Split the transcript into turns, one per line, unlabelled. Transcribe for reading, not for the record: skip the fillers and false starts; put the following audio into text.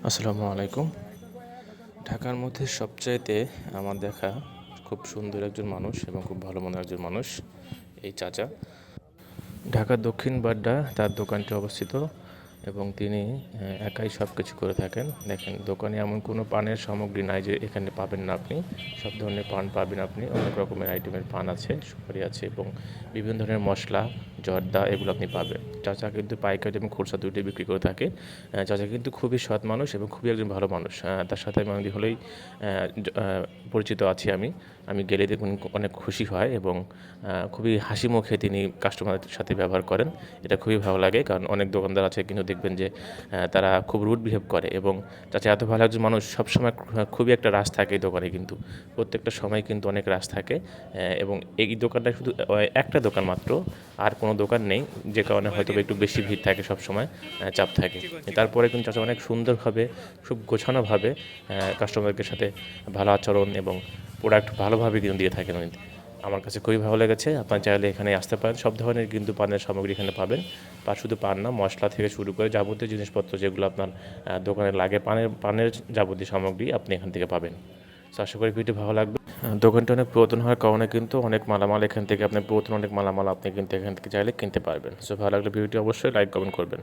আসসালামু আলাইকুম। ঢাকার মধ্যে সবচাইতে আমার দেখা খুব সুন্দর একজন মানুষ এবং খুব ভালো মনের একজন মানুষ এই চাচা। ঢাকার দক্ষিণ বাড্ডা তার দোকানটি অবস্থিত এবং তিনি একাই সব কিছু করে থাকেন। দেখেন দোকানে এমন কোনো পানের সামগ্রী নাই যে এখানে পাবেন না আপনি। সব ধরনের পান পাবেন আপনি। অনেক রকমের আইটেমের পান আছে, সুপারি আছে এবং বিভিন্ন ধরনের মশলা, জর্দা এগুলো আপনি পাবেন। চাচা কিন্তু পাইকারি এবং খুচরা দুটোই বিক্রি করে থাকে। চাচা কিন্তু খুবই সৎ মানুষ এবং খুবই একজন ভালো মানুষ। তার সাথে আমি অনেকদিন হলেই পরিচিত আছি আমি। আমি গেলে দেখুন অনেক খুশি হয় এবং খুবই হাসি মুখে তিনি কাস্টমারের সাথে ব্যবহার করেন। এটা খুবই ভালো লাগে কারণ অনেক দোকানদার আছে কিন্তু দেখবেন যে তারা খুব রুড বিহেভ করে এবং চাচা এত ভালো একজন মানুষ সবসময় খুবই একটা রাশ থাকে এই দোকানে কিন্তু প্রত্যেকটা সময় কিন্তু অনেক রাশ থাকে এবং এই দোকানটা শুধু একটা দোকান মাত্র, আর কোনো দোকান নেই, যে কারণে হয়তো একটু বেশি ভিড় থাকে সবসময়, চাপ থাকে। তারপরে কিন্তু চাচা অনেক সুন্দরভাবে খুব গোছানোভাবে কাস্টমারদের সাথে ভালো আচরণ এবং প্রোডাক্ট ভালোভাবে কিন্তু দিয়ে থাকেন উনি। আমার কাছে খুবই ভালো লেগেছে। আপনারা চাইলে এখানে আসতে পারেন। সব ধরনের কিন্তু পানের সামগ্রী এখানে পাবেন। শুধু পান না, মশলা থেকে শুরু করে যাবতীয় জিনিসপত্র যেগুলো আপনার দোকানে লাগে, পানের যাবতীয় সামগ্রী আপনি এখান থেকে পাবেন। তো আশা করি ভিডিও ভালো লাগবে। দোকানটা অনেক পুরাতন হওয়ার কারণে কিন্তু অনেক মালামাল এখান থেকে, আপনার পুরাতন অনেক মালামাল আপনি কিন্তু এখান থেকে চাইলে কিনতে পারবেন। সো ভালো লাগলে ভিডিওটি অবশ্যই লাইক কমেন্ট করবেন।